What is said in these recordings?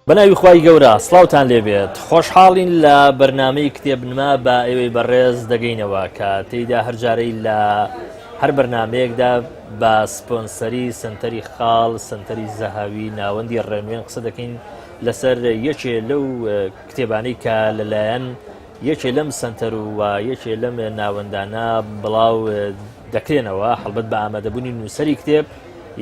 بەناوی خوای گەورە سڵاوتان لێبێت خۆشحاڵین لە بەرنامەی کتێبنما بە ئێوەی بەڕێز دەگەینەوە کە تێیدا هەرجارەی لە هەر بەرنمەیەکدا بە سپۆنسەری سنتەری خاڵ سنتەری زەهاوی ناوەندی ڕێنوێن قسە دەکەین لەسەر یەکێ لەو کتێبانەی کە لەلایەن یەکێ لەم سنتەر و یەکێ لەم ناوەندانە بڵاو دەکرێنەوە هەڵبەت بە ئامادەبوونی نووسەری کتێب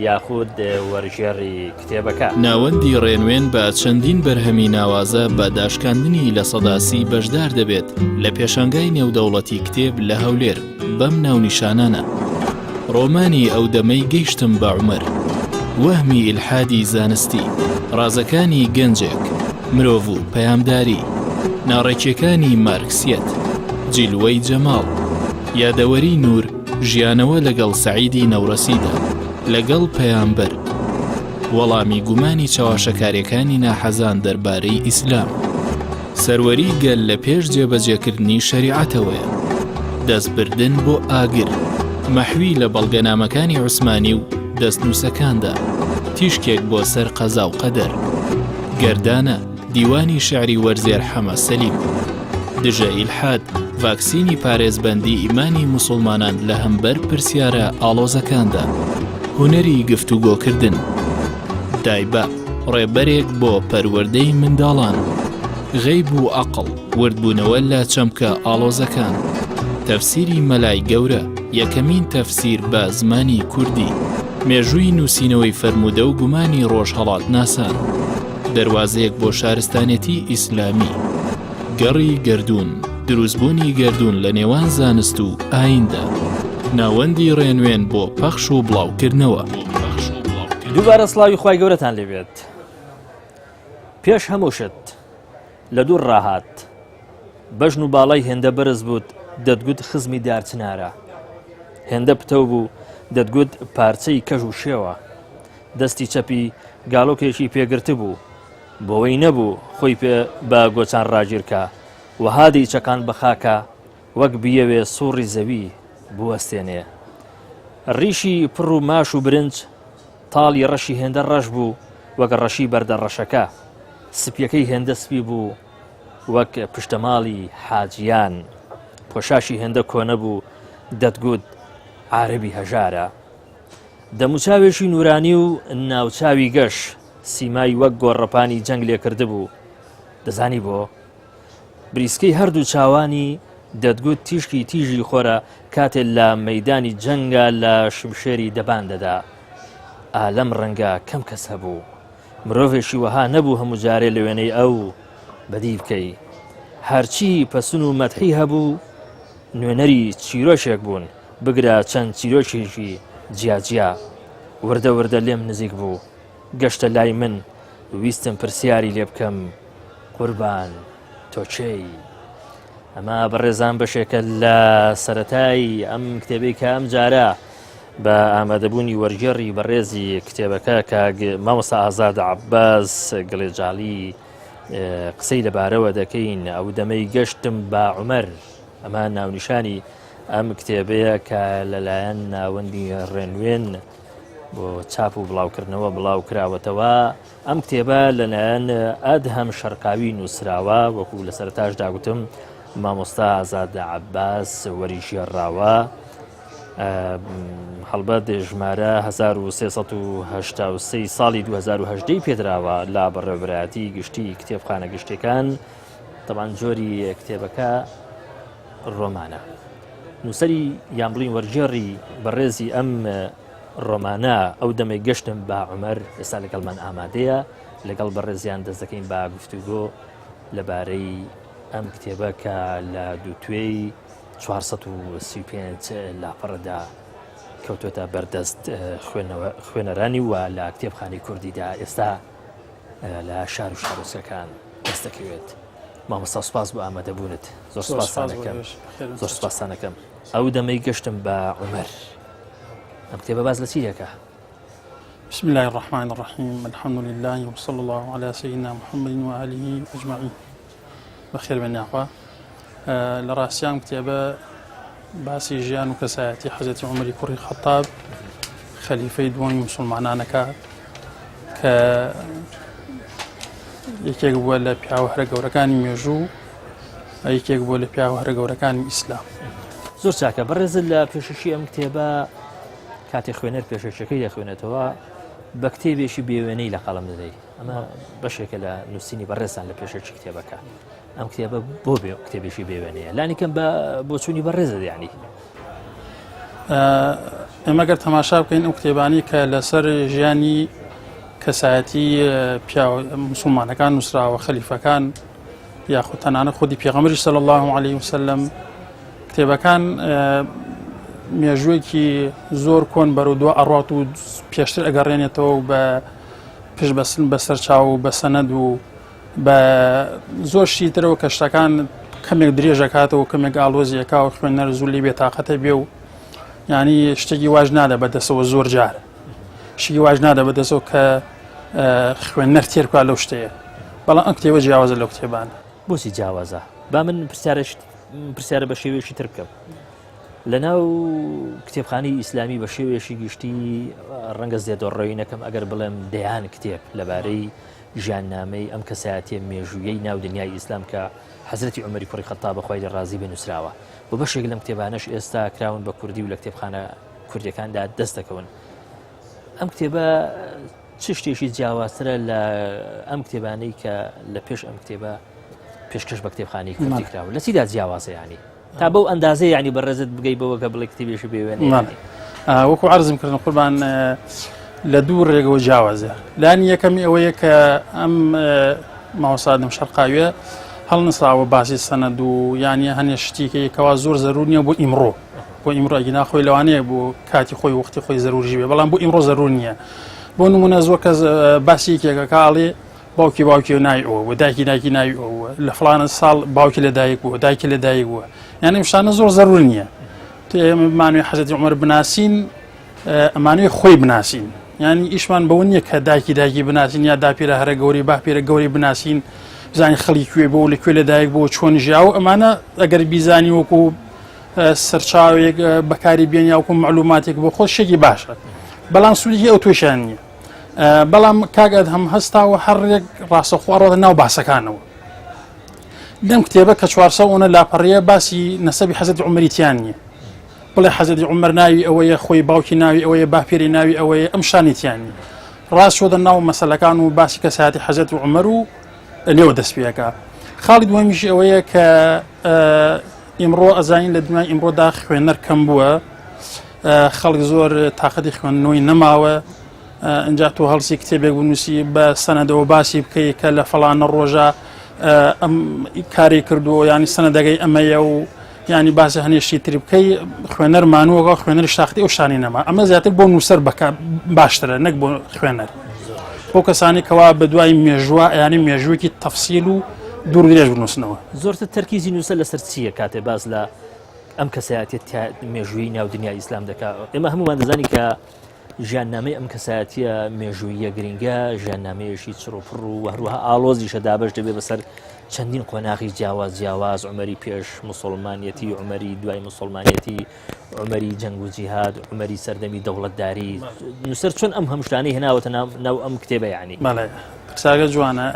یاخود وەرژێڕی کتێبەکە. ناوەندی ڕێنوێن بە چەندین بەرهەمی ناوازە بە داشکاندنی لە سەداسی بەشدار دەبێت لە پێشانگای نێودەوڵەتی کتێب لە هەولێر بەم ناونیشانانە: ڕۆمانی ئەو دەمەی گەیشتم بە عومەر، وەهمی ئیلحادی زانستی، ڕازەکانی گەنجێک، مرۆڤ و پەیامداری، ناڕێکیەکانی مارکسیەت، جیلوەی جەماڵ، یادەوەری نور، ژیانەوە لەگەڵ سەعیدی نەورەسیدا، لەگەڵ پەیامبەر، وەڵامی گومانی چاواشەکاریەکانی ناحەزان دەربارەی ئیسلام، سەروەری گەل لە پێش جێبەجێکردنی شەریعەتەوەیە، دەستبردن بۆ ئاگر، مەحوی لە بەڵگەنامەکانی عوسمانی و دەستنووسەکاندا، تیشکێک بۆ سەر قەزا و قەدەر، گەردانە، دیوانی شعری وەرزێر حەمە سەلیم، دژە ئیلحاد، ڤاکسینی پارێزبەندی ئیمانی موسڵمانان لە هەمبەر پرسیارە ئاڵۆزەکاندا، هونەری گفتوگۆکردن، دایبە، ڕێبەرێک بۆ پەروەردەی منداڵان، غەیب و عەقڵ، وردبوونەوە لە چەمکە ئاڵۆزەکان، تەفسیری مەلای گەورە، یەکەمین تەفسیر بە زمانی کوردی، مێژووی نووسینەوەی فەرموودە و گومانی ڕۆژهەڵات ناسان، دەروازەیەک بۆ شارستانێتی ئیسلامی، گەڕی گەردوون، دروستبوونی گەردوون لە نێوان زانست و ئایندا، ناوەندی ڕێنوێن بۆ پەخش و بڵاوکردنەوە. دووبارە سڵاوی خوای گەورەتان لێبێت. پێش هەموو شت لە دوور ڕاهات، بەژن و باڵای هێندە بەرز بووت، دەتگوت خزمی دارچنارە، هێندە پتە بوو، دەتگوت پارچەی کەژ و شێوە، دەستی چەپی گاڵۆکێکی پێگرتە بوو، بۆەوەی نەبوو خۆی پێ بە گۆچان ڕاگیرکە، وەهادی چەکان بە خاکە، وەک بیەوێ سوڕی زەوی بوەستێنێ. ڕیشی پڕ و ماش و برنج، تاڵی ڕەشی هێندە ڕەش بوو وەک ڕەشی بەردە ڕەشەکە، سپیەکەی هێندە سپی بوو وەک پشتەماڵی حاجیان، پۆشاشی هێندە کۆنە بوو، دەتگوت عارەبی هەژارە، دەموچاوێکی نورانی و ناوچاوی گەش، سیمای وەک گۆڕەپانی جەنگ لێکرده بوو. دەزانی بۆ؟ بریسکەی هەردوو چاوانی دەتگوت تیشکی تیژی خۆرە کاتێک لە مەیدانی جەنگە لە شمشێری دەبان دەدا. ئالەم ڕەنگە کەم کەس هەبوو، مرۆڤێکی وەها نەبوو هەموو جارێ لە وێنەی ئەو بەدی بکەی. هەرچی پەسون و مەدحی هەبوو نوێنەری چیرۆشێک بوون، بگرە چەند چیرۆکێکی جیاجیا. وردە وردە لێم نزیک بوو، گەشتە لای من، ویستم پرسیاری لێ بکەم، قوربان تۆ چێی؟ ئەمە بەڕێزان بەشێکە لە سەرەتای ئەم کتێبەی کە ئەم جارە بە ئامادەبوونی وەرگێڕی بەڕێزی کتێبەکە کە مامۆستا ئازاد عەباس گڵێجاڵی قسەی لەبارەوە دەکەین. ئەو دەمەی گەشتم بە عومەر، ئەمە ناونیشانی ئەم کتێبەیە کە لەلایەن ناوەندی ڕێنوێن بۆ چاپ و بڵاوکردنەوە بڵاو کراوەتەوە. ئەم کتێبە لەلایەن ئەدهەم شەرقاوی نووسراوە، وەکو لە سەرەتاش داگوتم مامۆستا ئازاد عەباس وەریژێڕاوە. هەڵبەت ژمارە 1383 ساڵی 2010 پێدراوە لە بەڕێوەبەرایەتی گشتی کتێبخانە گشتەکان. تەمان جۆری کتێبەکە ڕۆمانە. نووسەری یان بڵین وەرگێڕی بەڕێزی ئەم ڕۆمانە ئەو دەمەی گەشتم بە عومەر ئێستا لەگەڵمان ئامادەیە، لەگەڵ بەڕێزیان دەست دەکەین بە گفتوگۆ لەبارەی ئەم کتێبە کە لە دووتوێی 435 لاپەڕدا کەوتۆتە بەردەست خوێنەرانی و لە کتێبخانەی کوردیدا ئێستا لە شار و شارۆچکەکان دەست دەکەوێت. مامۆستا سوپاس بۆ ئامادەبوونت، زۆر سوپاسانەکەم. ئەو دەمەی گەشتم بە عومەر، ئەم کتێبە باز لە چی دەکا؟ بسم الله الرحمن الرحيم، الحمد لله وصلى الله على سيدنا محمد وآله أجمعين. بخير بن أخوة. لراسيان كتابة باسی ژیان و کەسایەتی حەزرەتی عومەری کوڕی خەتاب خەلیفەی دووەمی موسڵمانانەکە کە یەکێک بووە لە پیاوە هەرە گەورەکانی مێژوو یەکێک بووە لە پیاوە هەرە گەورەکانی ئیسلام. زۆر چاکە بەڕێزت لە پێشەشی ئەم کتێبە کاتێک خوێنەر پێشەشەکەی دەخوێنێتەوە بە کتێبێکی بێوێنەی لە قەڵەم دەدەی ئەمە بەشێکە لە نووسینی بەڕێزان لە پێشەشی کتێبەکە ئەم کتێبە بۆ کتێبێکی بێوێنەیە لانیکەم بە بۆچوونی بەڕێزت یانی ئێمە گەر تەماشا بکەین ئەو کتێبانی کە لەسەر ژیانی کەسایەتی مسلمانەکان نووسراوە خەلیفەکان یاخود تەنانە خودی پێغەمبەری صلی الله علیه وسلم کتێبەکان مێژوویەکی زۆر کۆن بەرەو ئەڕات و پێشتر ئەگەڕێنێتەوە و بە پێش بەسن بەسەر چاو و بە سەنەد و بە زۆر شتی ترەوە کە شتەکان کەمێک درێژەکاتەوە کەمێک ئالۆزیەکا و خوێنەر زوو لێ بێتاقەتە بێ و ینی شتێکی واژ نادە بەدەستەوە زۆر جار شتی واژ نادە بەدەستەوە کە خوێنەر تێرکا لەو شتەیە بەڵام ئەم کتێبە جیاوازە لەو کتێبانە. بۆچی جیاوازە؟ با من پرسیارە بە شێوێکی تر بکەم لەناو کتێبخانەی ئیسلامی بە شێوێکی گشتی ڕەنگە زێدۆڕەوی نەکەم ئەگەر بڵێم دەیان کتێب لەبارەی ژیاننامەی ئەم کەسایەتیە مێژوویەی ناو دنیای ئیسلام کە حەزرەتی عومەری کوڕی خەتاب بەخوای ڕازی بێ نووسراوە بۆ بەشێک لەم کتێبانەش ئێستا کراون بە کوردی و لە کتێبخانە کوردیەکاندا دەست دەکەون. ئەم کتێبە چ شتێکی جیاوازترە لە ئەم کتێبانەی کە لە پێش ئەم کتێبە پێشکەش بە کتێبخانەی کوردی کراوە لە چیدا جیاوازە ینی تا بەو ئەندازە ینی بەڕێزت بگەی بەوە کە بڵێ کتێبێکی بێوێنێ وەکو عەرزم کردن قوربان لە دوو ڕێگەوە جیاوازە لانی یەکەمی ئەوەیە کە ئەم ماوەسادم شەرقاویە هەڵنسراوە باسی سەنەد و یانی هەنێ شتێکەوە زۆر زەرور نییە بۆ ئیمڕۆ بۆ ئیمڕۆ ئەگینا خۆی لەوانەیە بۆ کاتی خۆی وەختی خۆی زەروری بێ بەڵام بۆ ئیمڕۆ زەرور نییە بۆ نمونە زۆر کەس باسیێکێکە کاڵێ باوکی ناوی ئەوە دایکی ناوی ئەوە لە فڵانە ساڵ باوکی لە دایک بووە دایکی لە دایک بووە یعنی شتانە زۆر زەرور نییە ئێمەمانوێ حەزرەتی عومەر بناسین ئەمانوێ خۆی بناسین یعنی ئیشمان بەوە نییە کە دایکی بناسین یا داپیرە هەرە گەوری باپیرە گەوری بناسین بزانین خەڵی کوێ بۆ لەکوێ لە دایک بۆ چۆن ژیاوە ئەمانە ئەگەر بیزانی وەکو سەرچاوێک بەکاری بێن یاوەکو معلوماتێک بۆ خۆ شێکی باشە بەڵام سوودی ئەو توێشیان نییە بەڵام کاگات هەم هەستاوە هەرێک ڕاستەخوارەوە ناو باسەکانەوە دەم کتێبە کە 400 لاپەڕەیە باسی نەسەبی حەزرەتی عومەریتیان نییە بڵێ حەزرەتی عومەر ناوی ئەوەیە خۆی باوکی ناوی ئەوەیە باپیری ناوی ئەوەیە ئەم شانیتیان نیە ڕاست شۆدە ناو مەسەلەکان و باسی کەسایەتی حەزرەتی عومەر و لێوە دەست پێەکە خاڵی دووەمیشی ئەوەیە کە ئیمڕۆ ئەزانین لە دنیای ئیمڕۆدا خوێنەر کەم بووە خەڵک زۆر تاقەتی خوێندنەوەی نەماوە ئەجا تۆ هەڵسی کتێبێک بنووسی بە سەنەدەوە باسی بکەی کە لە فەڵانە ڕۆژە ئەم کاری کردووە ینی سەنەدەگەی ئەمەیە و ینی باسی هەنێشتی تری بکەی خوێنەر مانووەگە خوێنەری شاختی ئەو شانی نەما ئەمە زیاتر بۆ نووسەر باشترە نەک بۆ خوێنەر بۆ کەسانی کەوا بە دوای مێژووە ینی مێژوویەکی تەفسیل و دوور درێژ بنووسنەوە زۆرتر تەرکیزی نووسە لەسەر چییە کاتێ باز لە ئەم کەسایەتی مێژووی ناو دنیای ئیسلام دەکات ئێمە هەمومان دەزانی کە ژیاننامەی ئەم کەسایەتیە مێژوویە گرنگە ژیاننامەیەشی چڕۆپڕ و هەروەها ئالۆزیشە دابش دەبێت بەسەر چەندین قۆناغی جیاواز عومەری پێش مسلمانەتی عومەری دوای مسلمانەتی عومەری جەنگ و جیهاد عومەری سەردەمی دەوڵەتداری نووسەر چۆن ئەم هەمشتانەی هێناوەتە ناو ئەم کتێبە یعنی بەڵێ قساگە جوانە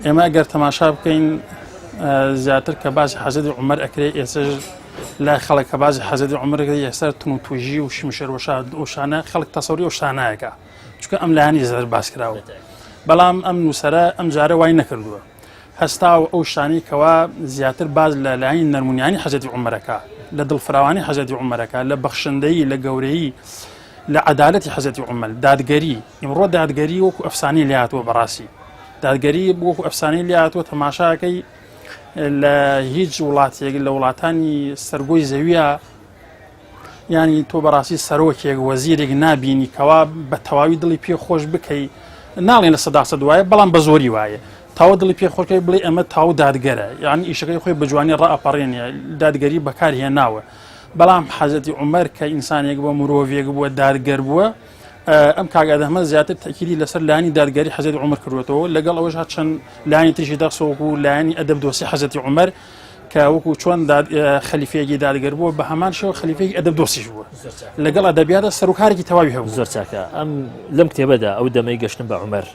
ئێمە ئەگەر تەماشا بکەین زیاتر کە باسی حەزرەتی عومەر ئەکرێ ئێستا لا خەڵک کە باسی حەزرەتی عومەر ئێستا تون و توژی و شمشێر وشانە خەڵک تەسەوری ئەو شانایەکە چونکە ئەم لایانی زەر باس کراوە بەڵام ئەم نووسەرە ئەم جارە وای نەکردووە هەستا و ئەو شانی کەوا زیاتر باز لە لایەنی نەرمونیانی حەزرەتی عومەرەکە لە دڵفراوانی حەزرەتی عومەرەکە لە بەخشندەیی لە گەورەیی لە عەدالەتی حەزرەتی عومەر دادگەری ئیمڕۆ دادگەری وەکو ئەفسانەی لێهاتووە بەڕاستی دادگەری وەکو ئەفسانەی لێهاتووە تەماشاکەی لە هیچ وڵاتێک لە وڵاتانی سەرگۆی زەویە ینی تۆ بەڕاستی سەرۆکێک وەزیرێک نابینی کەوا بە تەواوی دڵی پێ خۆش بکەی ناڵێن لە سەدا سەد وایە بەڵام بە زۆری وایە تاوە دڵی پێ خۆشەکەی بڵێ ئەمە تاو دادگەرە یعنی ئیشەکەی خۆی بە جوانی ڕائەپەڕێنێ دادگەری بەکارهێناوە بەڵام حەزرەتی عومەر کە ئینسانێک بووە مرۆڤێک بووە دادگەر بووە ئەم کاگادەمە زیاتر تەکیدی لەسەر لایانی دادگەری حەزرەتی عومەر کردوێتەوە لەگەڵ ئەوەش چەند لایانی تریشی دەخسەوەکو لایانی ئەدەب دۆسی حەزرەتی عومەر کە وەکو چۆن خەلیفەیەکی دادگەر بووە بە هەمان شێوە خەلیفەیەکی ئەدەب دۆستیش بووە لەگەڵ ئەدەبیاتە سەرۆکارێکی تەواوی هەبوو زۆر چاکە ئەم لەم کتێبەدا ئەو دەمەی گەشتن بە عومەر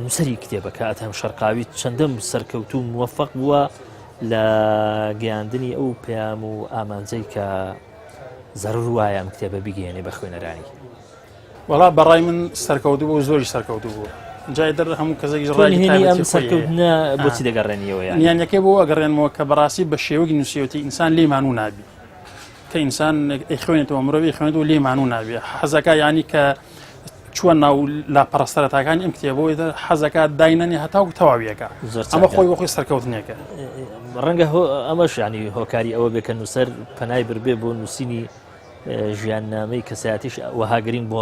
نووسری کتێبەکە ئەتەم شەرقاوی چەندەم سەرکەوتو موفق بووە لە گەیاندنی ئەو پەیام و ئامانجەی کە زەرور وایە ئەم کتێبە بیگەێنێ بە خوێنەرانی. وەڵا بەڕای من سەرکەوتو بوو زۆری سەرکەوتو بوو جای دەر هەموو کەسێکی ڕای ئەم سەرکەوتنە بۆچی دەگەڕێنیەوە یان یەکێ بۆ ئەگەڕێنەوە کە بەڕاستی بە شێوەی نووسیوەتی ئینسان لێمان و نابی کە ئینسان خوێنێتەوە مرۆڤی خوێنێتەوە لێمان و نابێ حەزەکە ینی کە چووە ناو لاپەرستەرەتاکانی ئەم کتێبەوەی هەزەکە داینەنی هەتاو تەواویەکە ئەمە خۆی بۆ خۆی سەرکەوتنێکە ڕەنگە ئەمەش ینی هۆکاری ئەوە بێکە نووسەر پەنای بردبێ بۆ نووسینی ژیاننامەی کەسایەتیش وەهاگرین بۆ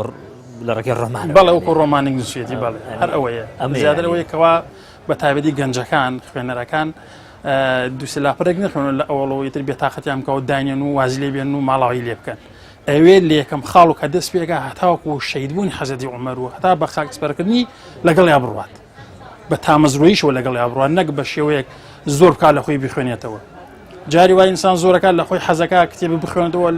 لە ڕێگەی ڕۆمان بەڵێ وەکو ڕۆمانێک نووسێتی بەڵێ هەر ئەوەیە زیاتر ئەوەیە کەوا بە تایبەتی گەنجەکان خوێنەرەکان دووسێ لاپەرێک نەخوێنن لە ئەوڵەوەی تر بێتاقەتیان کەەوە داینێن و وازی لێ بێن و ماڵاوی لێ بکەن ئەوێ لە یەکەم خاڵ و کە دەست پێکە هەتاوەکو شەیدبوونی حەزەتی عومەر و هەتا بە خاکسپەرکردنی لەگەڵ یا بڕوات بە تامەزڕۆییشەوە لەگەڵ یا بڕوات نەک بە شێوەیەک زۆر بکات لە خۆی بخوێنێتەوە جاری وای ئینسان زۆرەکە لە خۆی حەزەکە کتێب بخوێنێتەوە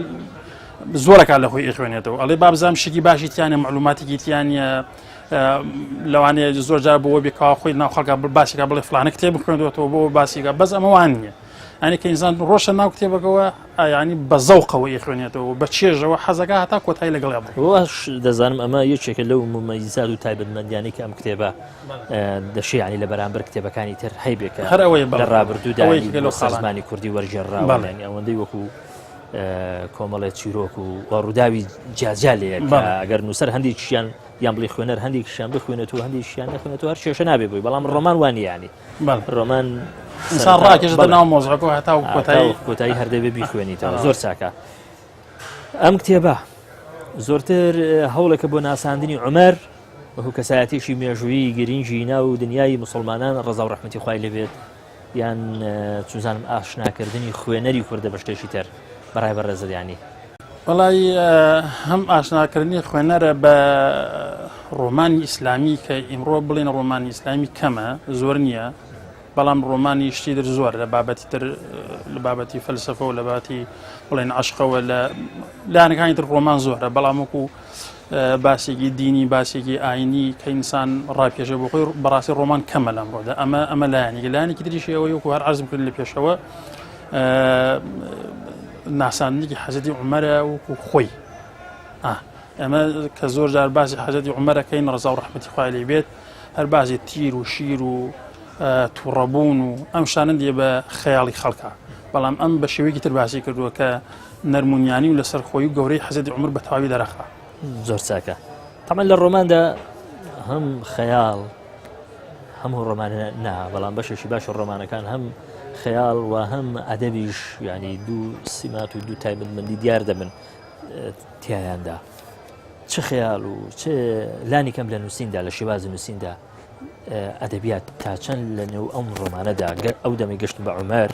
زۆرەکە لە خۆی ئەخوێنێتەوە ئەڵێ بابزانام شکی باشی تیانە معلوماتێکی تیانە لەوانەیە زۆر جار بۆ بێکەوە خۆی ناو خەڵکە باسیکە بڵێ فلانە کتێب بخوێنێتەوە بۆ باسیکە بەس ئەمەوان نییە ئەنی کە ئینسان ڕۆشە ناو کتێبەکەوە ینی بە زەوقەوە ئەخوێنێتەوە بە چێژەوە حەزەکە هەتا کۆتایی لەگەڵ واش دەزانم ئەمە یەکێکە لەو ممەیزات و تایبەتمەندیانەی کە ئەم کتێبە دەشێ لە بەرامبەر کتێبەکانی تر هەیبێکە هەر ئەوەیە لە ڕابردوودا سەرزمانی کوردی وەرجێڕاوەڵێنی ئەوەندەی وەکو کۆمەڵێت چیرۆک و ڕووداوی جیاجالەیە ئەگەر نووسەر هەندێکیان یان بڵێ خوێنەر هەندێکیشیان بخوێنێتەوە هەندێکیشیان نەخوێنێتەوە هەر کێشە نابێ بووی بەڵام ڕۆمان وانی ینی ڕۆمان ئینسان ڕاکێشە ناو مۆزەکەەوە هەتا کۆتایی هەردەبێ بیخوێنیتەوە زۆر چاکە. ئەم کتێبە زۆرتر هەوڵێکە بۆ ناساندنی عومەر وەکو کەسایەتیشی مێژوویی گرنگی ناو دنیای مسلمانان ڕەزا و ڕەحمەتی خوای لێبێت یان چوزانم ئاشناکردنی خوێنەری کوردە بە شتێکی تر بەڕای بەڕێزەدیانی. وەڵی هەم ئاشناکردنی خوێنەرە بە ڕۆمانی ئیسلامی کە ئیمڕۆ بڵێن ڕۆمانی ئیسلامی کەمە زۆر نییە بەڵام ڕۆمانی شتی در زۆر لە بابەتی تر لە بابەتی فەلسەفە و لە بابەتی بڵێن عەشقەوە لە لایەنەکانی تر ڕۆمان زۆرە بەڵام وەکو باسێکی دینی باسێکی ئاینی کە ئینسان ڕاپێژە بۆ خۆی بەڕاستی ڕۆمان کەمە لەمڕۆدا ئەمە لایەنێکی تریشی ئەوەی وەکو هەر عەرزم کرد لە پێشەوە ناساندنێکی حەزەتی عومەرە وەکو خۆی ئەمە کە زۆر جار باسی حەزەتی عومەرەکەین ڕەزا و ڕەحمەتی خوای لێ بێت هەر باسی تیر و شیر و تووڕەبوون و ئەم شانە دێ بە خەیاڵی خەڵکە بەڵام ئەم بە شێوەیەکی تر باسی کردووە کە نەرمونیانی و لەسەر خۆی و گەورەی حەزەتی عومەر بە تەواوی دەرەخا زۆر چاکە. تەمان لە ڕۆماندا هەم خەیاڵ هەموو ڕۆمانە نا بەڵام بەشێکی باش ڕۆمانەکان هەم خەیاڵ و هەم ئەدەبیش ینی دوو سیمات و دوو تایبەتمەندی دیار دەبن تیایاندا چه خەیاڵ و چه لانی کەم لە نووسیندا لە شێوازی نووسیندا ئەدەبیات تا چەند لە نێو ئەم ڕۆمانەدا ئەو دەمەی گەشتن بە عومەر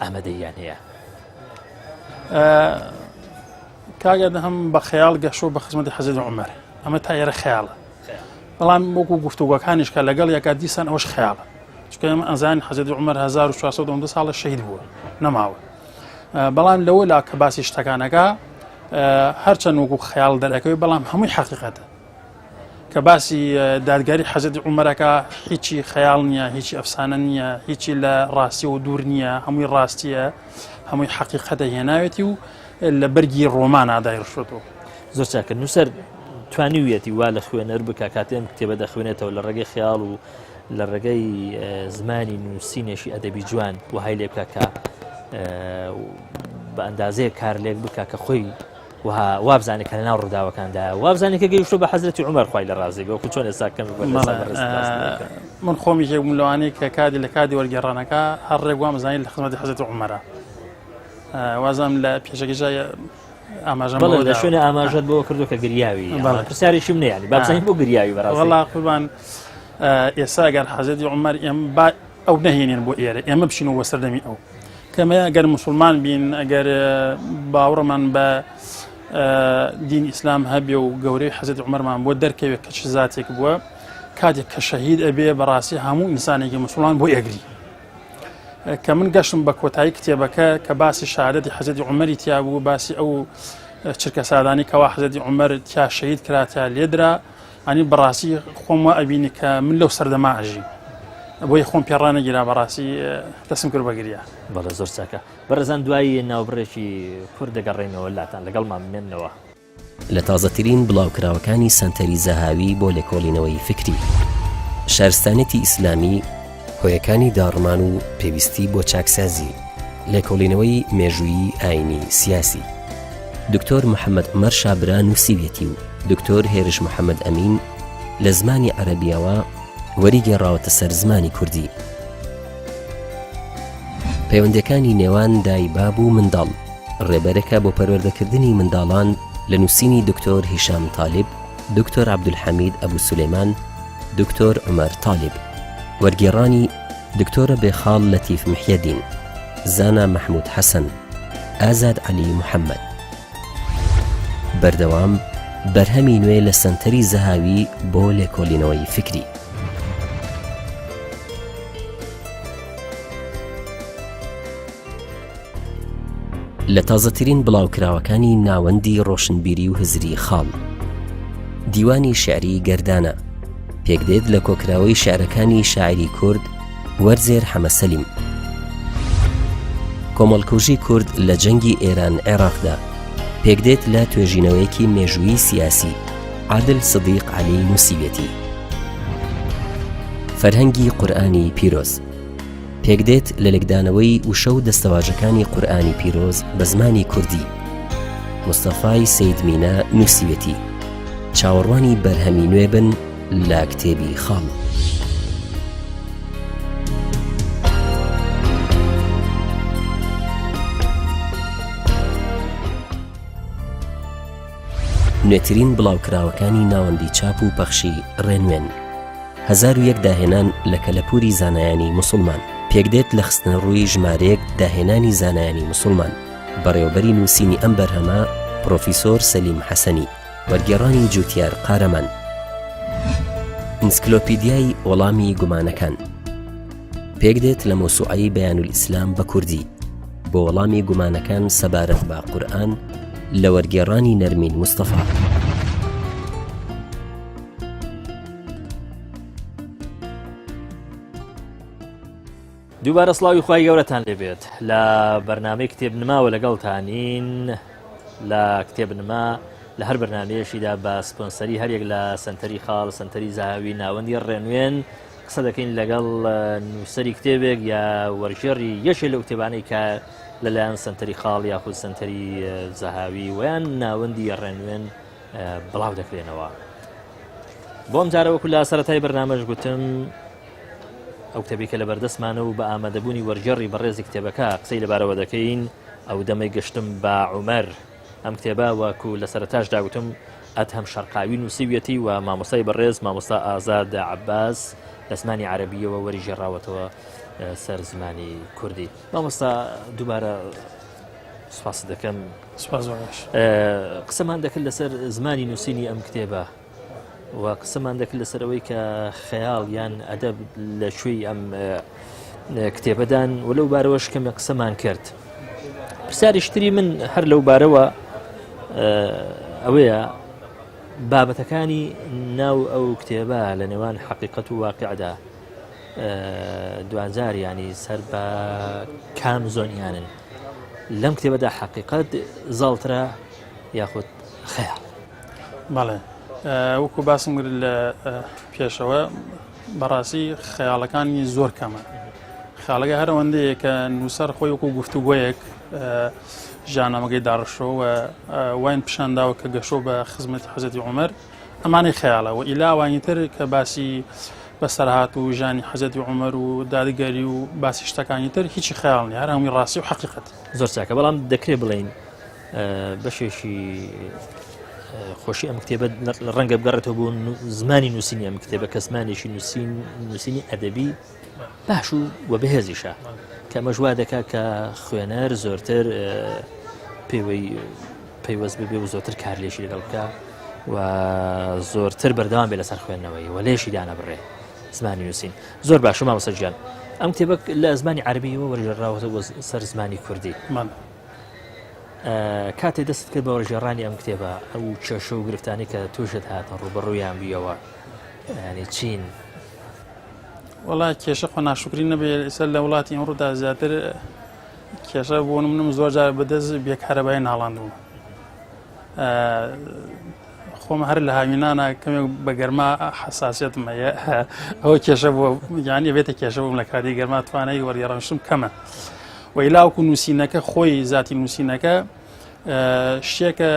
ئامادەیان هەیە کاگەدا هەم بە خەیاڵ گەشۆ بە خزمەتی حەزەتی عومەر ئەمە تا ئێرە خەیاڵە بەڵام وەکو گفتوگۆکانیش کە لەگەڵ یەکات دیسان ئەوەش خەیاڵە چونکە ئێمە ئەزانین حەزەتی عومەر 1400 ساڵە شەهید بووە نەماوە بەڵام لەوە لا کە باسی شتەکانەکە هەرچەند وەکو خەیاڵ دەرەکەوی بەڵام هەمووی حەقیقەتە کە باسی دادگاری حەزەتی عومەرەکە هیچی خەیاڵ نییە هیچی ئەفسانە نییە هیچی لە ڕاستی و دوور نییە هەمووی ڕاستیە هەمووی حەقیقەتە هێناوێتی و لە بەرگی ڕۆمان ئادایڕشتەوە زۆر چاکە نووسەر توانیویەتی وا لە خوێنەر بکە کاتێم کتێبە دەخوێنێتەوە لە ڕێگەی خەیاڵ و لە ڕێگەی زمانی نووسینێکی ئەدەبی جوان وهای لێ بکە کە بە ئەندازەیە کار لێک بکە کە خۆی وابزانێت کە لە ناو ڕووداوەکاندا وابزانێت کە گەیشتۆ بە حەزرەتی عومەر خوای لە ڕازی بە وەکو چۆن ئێستا کەم من خۆمی هێبووم لەوانەیە کە کادی لە کادی وەرگێڕانەکە هەر ڕێگوام زانین لە خزمەتی حەزرەتی عومەرە وازام لە پێشەکەژای ئاماژەم لە شوێنە ئاماژەت بۆ کردو کە گریاوی پرسیارێکیم نەیانی بابزانین بۆ گریاوی بەڕاستی وەڵا قوربان ئێستا ئەگەر حەزرەتی عومەر ئێمە ئەو نەهێنێن بۆ ئێرە ئێمە بچینەوە سەردەمی ئەو کەمە ئەگەر موسڵمان بین ئەگەر باوەڕمان بە دین ئیسلام هەبێ و گەورەی حەزرەتی عومەرمان بۆ دەرکەوێت کە چ زاتێک بووە کاتێک کە شەهید ئەبێ بەڕاستی هەموو ئینسانێکی موسڵمان بۆ ئەگری کە من گەشتم بە کۆتایی کتێبەکە کە باسی شهادەتی حەزرەتی عومەری تیا بوو باسی ئەو چرکە سادانی کەوا حەزرەتی عومەر تیا شەهید کراتیا لێدرا ئەنی بەڕاستی خۆم وا ئەبینی کە من لەو سەردەما ئەژی بۆی خۆم پێڕانەگیرا بەڕاستی دەسم کرد بە گریا. بەڵێ زۆر چاکە. بەڕێزان دوایی ناوبڕێکی کورد دەگەڕێنەوە لاتان لەگەڵمان بمێننەوە. لە تازەترین بڵاوکراوەکانی سەنتەری زەهاوی بۆ لێکۆڵینەوەی فکری. شارستانێتی ئیسلامی، هۆیەکانی داڕمان و پێویستی بۆ چاکسازی، لێکۆڵینەوەی مێژوویی ئاینی سیاسی. دکتۆر محەممەد عومەر شابرا نووسیوێتی و دکتۆر هێرش محەممەد ئەمین لە زمانی عەرەبیەوە وەریگەڕاوەتە سەر زمانی کوردی. پەیوەندەکانی نێوان دایباب و منداڵ ڕێبەرەکە بۆ پەروەردەکردنی منداڵان لە نووسینی دکتۆر هیشام تاالب، دکتۆر عەبدولحەمید ئەبوو سولەیمان، دکتۆر عومەر تاالب، وەرگێڕانی دکتۆرە بێخاڵ لەتیف محیەدین، زانا محمود حەسەن، ئازاد عەلی محەممەد. بەردەوام بەرهەمی نوێ لە سەنتەری زەهاوی بۆ لێکۆڵینەوەی فکری. لە تازەترین بڵاوکراوەکانی ناوەندی ڕۆشنبیری و هزری خاڵ. دیوانی شعری گەردانە پێکدێت لە کۆکراوەی شعرەکانی شاعری کورد وەرزێر حەمەسەلیم. کۆمەڵکوژی کورد لە جەنگی ئێران عێراقدا پێکدێت لە توێژینەوەیەکی مێژووی سیاسی عادل سدیق عەلی نووسیوێتی. فەرهەنگی قورئانی پیرۆز پێکدێت لە لێکدانەوەی وشە و دەستەواژەکانی قورئانی پیرۆز بە زمانی کوردی. مستەفای سەیدمینە نووسیوێتی. چاوەڕوانی بەرهەمی نوێ بن لە کتێبی خاڵ. نوێترین بڵاوکراوەکانی ناوەندی چاپ و پەخشی ڕێنوێن. 1001 داهێنان لە کەلەپوری زانایانی موسڵمان پێکدێت لە خستنە ڕووی ژمارەیەک داهێنانی زانایانی موسڵمان. بەڕێوەبەری نووسینی ئەم بەرهەمە پرۆفیسۆر سەلیم حەسەنی، وەرگێڕانی جوتیار قارەمان. ئینسکلۆپیدیای وەڵامی گومانەکان پێکدێت لە مۆسوعەی بەیانولئیسلام بە کوردی بۆ وەڵامی گومانەکان سەبارەت بە قورئان لە وەرگێڕانی نەرمین مستەفا. دووبارە سڵاوی خوای گەورەتان لێبێت. لە بەرنامەی کتێبنماوە لەگەڵتانین. لە کتێبنما لە هەر بەرنامەیەشیدا بە سپۆنسەری هەرێک لە سەنتەری خاڵ، سەنتەری زاهاوی ناوەندی ڕێنوێن قسە دەکەین لەگەڵ نووسەری کتێبێک یا وەرژێڕی یەکێک لەو کتێبانەی کە لەلایەن سەنتەری خاڵ یاخود سەنتەری زاهاوی ویان ناوەندی ڕێنوێن بڵاو دەکرێنەوە. بۆم جارەوەکو لە سەرەتای بەرنامەش گوتم ئەو کتێبی کە لە بەردەستمانە و بە ئامادەبوونی وەرگێڕی بەڕێزی کتێبەکە قسەی لەبارەوە دەکەین. ئەو دەمەی گەشتم بە عومەر. ئەم کتێبە وەکو لە سەرەتاشدا گوتم ئەدهەم شەرقاوی نووسیوێتی و مامۆستای بەڕێز مامۆستا ئازاد عەباس لە زمانی عەرەبیەوە وەریگێڕاوەتەوە سەر زمانی کوردی. مامۆستا دووبارە سوپاس دەکەم. قسەمان دەکرد لەسەر زمانی نووسینی ئەم کتێبە و قسەمان دەکرد لەسەرەوەی کە خەیاڵ یان ئەدەب لە شوێی ئەم کتێبەدان و لەو بارەوەش کەمە قسەمان کرد. پرسیاریشتری من هەر لەو بارەوە ئەوەیە بابەتەکانی ناو ئەو کتێبە لە نێوان حەقیقەت و واقعدا دوانجار ینی سەر بە کام زۆنیانن لەم کتێبەدا حەقیقەت زاڵترە یاخود خەیاڵ؟ بەڵێ وەکو باسم کرد لە پێشەوە بەڕاستی خەیاڵەکانی زۆر کەمە. خاڵەکە هەر ئەوەندەیە کە نووسەر خۆی وەکو گفتوگۆیەک ژانامەکەی داڕشەوە واین پیشانداوە کە گەشۆ بە خزمەتی حەزەتی عومەر ئەمانەی خەیاڵە و ئیلاوانی تر کە باسی بەسەرهات و ژانی حەزەتی عومەر و دادگەری و باسی شتەکانی تر هیچی خەیاڵنی، هەر هەمووی ڕاستی و حەقیقەت. زۆر چاکە، بەڵام دەکرێت بڵین بەشێکی خۆشی ئەم کتێبە ڕەنگە بگەڕێتەوە بۆ زمانی نووسینی ئەم کتێبە کە زمانێکی نووسینی ئەدەبی باش و بەهێزیشە کە مەژوا دەکات کە خوێنەر زۆرتر پەیوەست ببێ و زۆرتر کار لێشی لەگەڵ بکە و زۆرتر بەردەوام بێ لەسەر خوێندنەوەی و لێشی دانا بڕێ زمانی نووسین. زۆر باش مامۆستا گیان. ئەم کتێبە لە زمانی عەرەبیەوە وەرگێڕاوەتەوە سەر زمانی کوردی. کاتێ دەست کرد بە وەرگێڕانی ئەم کتێبە ئەو کێشە و گرفتانی کە تووشت هاتن ڕوبەڕوویان بیەوە ینی چین وڵات کێشە خۆ ناشکری نەبێت ئێستا لە وڵاتی ئەمڕۆدا زیاتر کێشە بۆ منم زۆر جار بەدەست بێکارەبای ناڵاندوم خۆم هەر لە هاوینانە کەمێک بە گەرما حساسیتم هەیە ئەوە کێشە بۆ یانی بێتە کێشە بووم لە کاتی گەرما توانایی وەرگێڕانشتم کەمە وەیلاوکو نووسینەکە خۆی ذاتی نووسینەکە شتێکە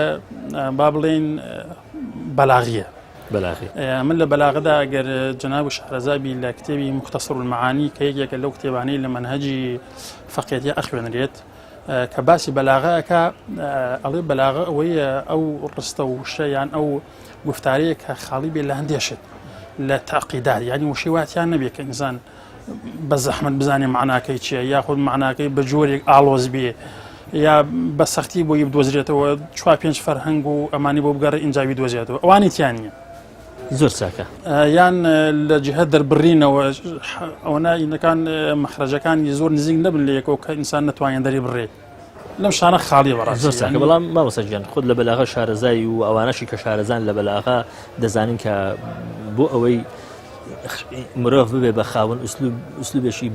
با بڵێن بەلاغیە من لە بەلاغەدا ئەگەر جەناب شارەزابی لە کتێبی مختصر المعانی کە یەکێکە لەو کتێبانەی لە منهەجی فەقێتیە ئەخوێنرێت کە باسی بەلاغەکە ئەڵێ بەلاغە ئەوەیە ئەو ڕستە و شەیان ئەو گفتارەیە کە خاڵی بێ لە هەندێشت لە تاقیدات یعنی وشەی واتیان نەبێت کە ئینسان بە زەحمەت بزانێ معناکەی چییە یاخود معناکەی بە جۆرێک ئاڵۆز بێ یا بە سەختی بۆی بدۆزرێتەوە 4-5 فەرهەنگ و ئەمانی بۆ بگەڕێ ئینجاوی دۆزێتەوە ئەوانی تیان نییە زۆر چاکە یان لە جهت دەربڕینەوە ئەوە ئینەکان مەخرەجەکانی زۆر نزیک نەبن لە یەکەوە کە ئینسان نەتوانێت دەری بڕێ لەم شانە خاڵی بەڕاستی زۆر چاکە بەڵام مامۆستاگیان خود لە بەلاغە شارەزایی و ئەوانەشی کە شارەزان لە بەلاغە دەزانین کە بۆ ئەوەی مرۆڤ ببێ بە خاوەن ئوسلوبێکی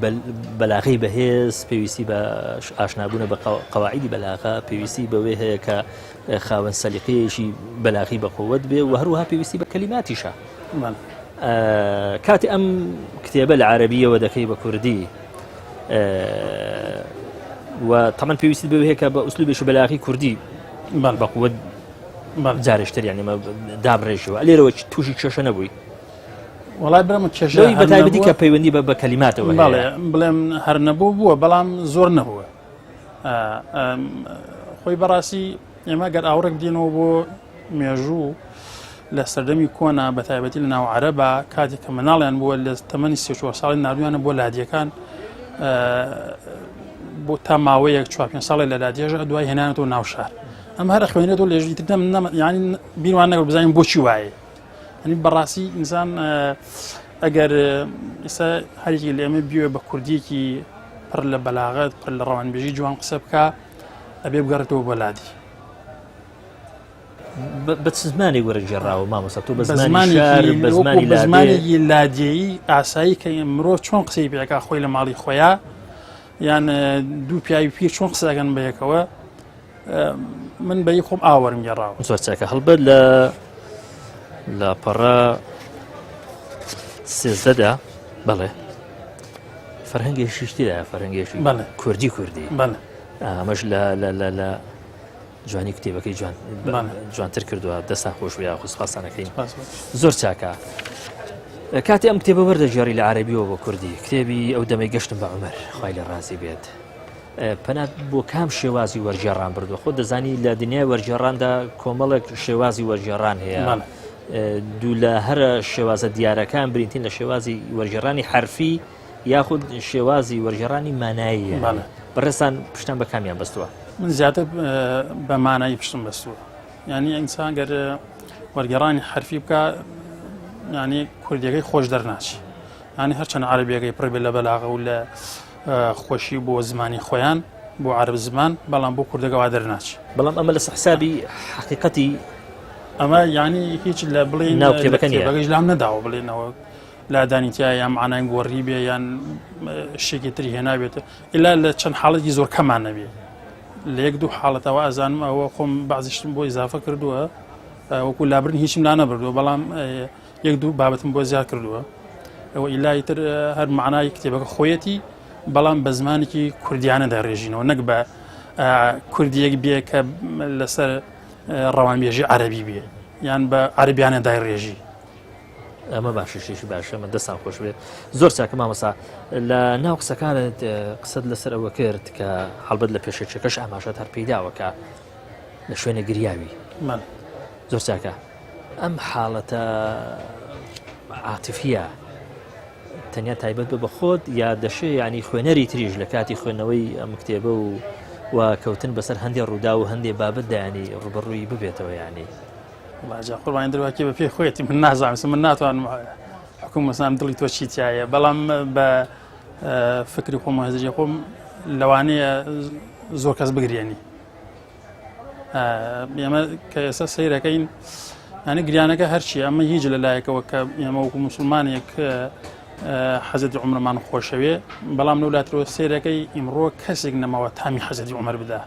بەلاغی بەهێز پێویستی بە ئاشنابوونە بە قەواعیدی بەلاغە پێویستی بەوەی هەیە کە خاوەن سەلیقەیەکی بەلاغی بەقووەت بێ و هەروەها پێویستی بە کەلیماتیشە کاتی ئەم کتێبە لە عەرەبیەوە دەکەی بە کوردی و تەمان پێویستی بەوەی هەیە کە بە ئوسلوبێکی بەلاغی کوردی بەقووەت جارێشتر یعنی دابڕێژەوە لێرەوە تووشی کێشە نەبووی وڵای برەمە کێشەی بەتایبەتی کە پەیوەندی بە کەلیماتەوە بڵێم هەر نەبوو بووە بەڵام زۆر نەبووە خۆی بەڕاستی ئێمە گەر ئاوڕێک بدێنەوە بۆ مێژوو لە سەردەمی کۆنا بەتایبەتی لە ناو عەرەبا کاتێک کە منداڵیان بووە لە تەمەنی 34 ساڵی نردویانە بۆ لادیەکان بۆ تا ماوەیەک 4-5 ساڵی لە لادێژە دوای هێنانێتەوە ناو شار ئەم هەر خوێنێتەوە لێژیتر یعنی بیروان نەگەڵ بزانین بۆچی وایە ئەنی بەڕاستی ئینسان ئەگەر ئێستا هەرێکی لە ئێمە بیوێ بە کوردیەکی پڕ لە بەلاغەت پڕ لە ڕەوانبێژی جوان قسە بکە ئەبێ بگەڕێتەوە بۆ لادی بە زمانی وەرەگێڕاوە مامۆستا تۆ بە زمانی شار بە زمانێکی لادێیی ئاسایی کە مرۆڤ چۆن قسەی پێکا خۆی لە ماڵی خۆیان یان دوو پیاوی پیر چۆن قسەکەن بەیەکەوە من بەی خۆم ئاوەرم گێڕاوە زۆر چاکە هەڵبەت لە پەڕە 13دا بەڵێ فەرهەنگێکی شتیدا فەرهەنگێکی کوردی ئەمەش لە جوانی کتێبەکەی جوانتر کردووە دەستان خۆش بیا خوسپاسانەکەین زۆر چاکە کاتی ئەم کتێبە وەردەگێڕی لە عەرەبیەوە بۆ کوردی کتێبی ئەو دەمەی گەشتم بە عومەر خوای لە ڕازی بێت پەنات بۆ کام شێوازی وەرگێڕان بردووە خۆ دەزانی لە دنیای وەرگێڕاندا کۆمەڵێک شێوازی وەرگێڕان هەیە دوو لە هەرە شێوازە دیارەکان برینتین لە شێوازی وەرگێڕانی حرفی یاخود شێوازی وەرگێڕانی ماناییە بەڕێستان پشتان بە کامیان بەستووە من زیاتر بە مانایی پشتم بەستووە یعنی ئینسان گەر وەرگێڕانی حرفی بکە یعنی کوردیەکەی خۆش دەرناچی یعنی هەرچەند عەرەبیەکەی پڕ بێ لە بەلاغە و لە خۆشی بۆ زمانی خۆیان بۆ عەرەب زمان بەڵام بۆ کوردەکەوا دەرناچی بەڵام ئەمە لە حسابی حقیقەتی ئەمە یعنی هیچ لە بڵێن ناو کتێبەکەیش لام نەداوە بڵێنەوە لادانیتیا یان معنای گۆڕی بێ یان شتێکی تری هێنابێتە ئیلا لە چەند حاڵەتی زۆر کەمان نەبێ لە یەک دوو حاڵەتەوە ئەزانم ئەوە خۆم بەعزیشتم بۆ ئیزافە کردووە وەکو لابرن هیچم لا نەبردووە بەڵام یەک دوو بابەتم بۆ زیاد کردووە ئەوە ئیلای تر هەر معنای کتێبەکە خۆیەتی بەڵام بە زمانێکی کوردیانە دەڕێژینەوە نەک بە کوردیەک بێ کە لەسەر ڕەوانبێژی عەرەبی بێ یان بە عەرەبیانە دایڕێژی ئەمە باششێکی باشە من دەستان خۆش بێت زۆر چاکە مامۆستا لە ناو قسەکانت قسەت لەسەر ئەوە کرد کە هەڵبەت لە پێشەچەکەش ئاماژەت هەر پەیداوەکە لە شوێنە گریاوی زۆر چاکە ئەم حاڵەتە عاتیفیە تەنیا تایبەت بە خۆت یا دەشێ ینی خوێنەری تریژ لە کاتی خوێنەوەی ئەم کتێبە و کەوتن بەسەر هەندێک ڕوودا و هەندێک بابەتدا ینی ڕوبەڕووی ببێتەوە ینی قوربانی دەرواکی بە پێی خۆیەتی من نازانم من ناتوانم حکوم مەسام دڵی تۆ چی تایە بەڵام بە فکری خۆم هەزری خۆم لەوانەیە زۆر کەس بگرێنی ئێمە کە ئێستا سەیرەکەین ینی گریانەکە هەرچی ئەمە هیچ لەلایەکەوە کە ئێمە وەکو موسڵمانێک حەزەتی عومرمان خۆشەوێ بەڵام لەولاترەوە سەیرەکەی ئیمڕۆ کەسێک نەماوە تامی حەزەتی عومەر بدا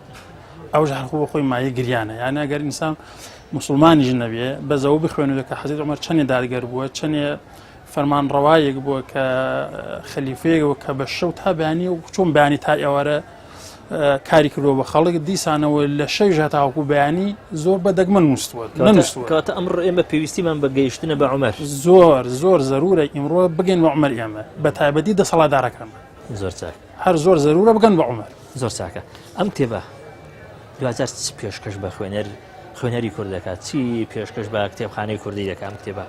ئەوش هەرخۆ بە خۆی مایە گریانە یانە ئەگەر ئینسان مسلمانیش نەبێ بەزەوە بخوێنەوە کە حەزەتی عومەر چەندێ دادگەر بووە چەندێ فەرمانڕەوایەک بووە کە خەلیفەیەکەوە کە بە شەو تا بەیانی و چۆن بەیانی تا ئێوارە کاری کردەوە بە خەڵک دیسانەوە لە شەویش هەتاوەکو بەیانی زۆر بەدەگمەن نووسوە کاتە ئەمڕۆ ئێمە پێویستیمان بە گەیشتنە بە عومەر زۆر زەرورە ئیمڕۆ بگەین بە عومەر ئێمە بە تایبەتی دەسەڵاتدارەکان زۆر چاک هەر زۆر زەرورە بگەن بە عومەر زۆر چاکە ئەم کتێبە 2000 چی پێشکەش بە خوێنەری کوردەکە چی پێشکەش بە کتێبخانەی کوردی دەکە ئەم کتێبە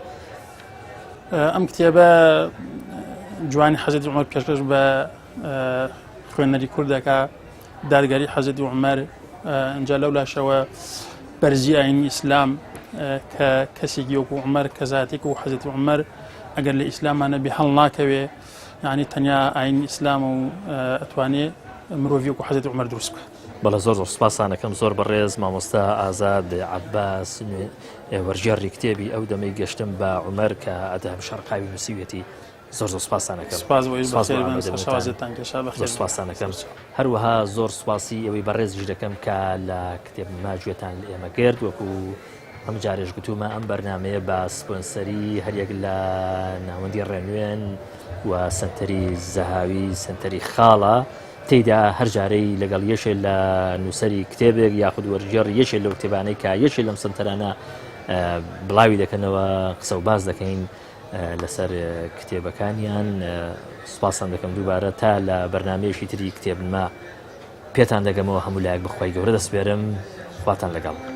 ئەم کتێبە جوانی حەزەتی عومەر پێشکەش بە خوێنەری کوردەکە دادگەری حەزەتی عومەر ئەنجا لەو لاشەوە بەرزی ئاینی ئیسلام کە کەسێکی وەکو عومەر کە زاتێک و حەزەتی عومەر ئەگەر لە ئیسلامانە بێ هەڵ ناکەوێ یعنی تەنیا ئاینی ئیسلام و ئەتوانێ مرۆڤی وەکو حەزەتی عومەر دروست بکات بەڵە زۆر سوپاسانەکەم زۆر بەڕێز مامۆستا ئازاد عەباس وەرجێڕی کتێبی ئەو دەمەی گەشتم بە عومەر کە ئەدەم شەرقاوی نووسیوێتی زۆر سوپاسانەکەم سوپاسانەکەم هەروەها زۆر سوپاسی ئەوەی بەڕێزیش دەکەم کە لە کتێب ماگوێتان ئێمە گرت وەکو ئەم جارێش گوتومە ئەم بەرنامەیە بە سپۆنسەری هەریەک لە ناوەندی ڕێنوێن و سنتەری زەهاوی سنتەری خاڵە تێیدا هەر جارەی لەگەڵ یەشێ لە نووسەری کتێبێک یاخود وەرجێڕ یەشێ لەو کتێبانەی کە یەشێ لەم سنتەرانە بڵاوی دەکەنەوە قسە و باز دەکەین لەسەر کتێبەکانیان سوپاسان دەکەم دووبارە تا لە بەرنامەیەشی تری کتێبنما پێتان دەگەمەوە هەموو لایەک بەخوای گەورە دەسپێرم خواتان لەگەڵ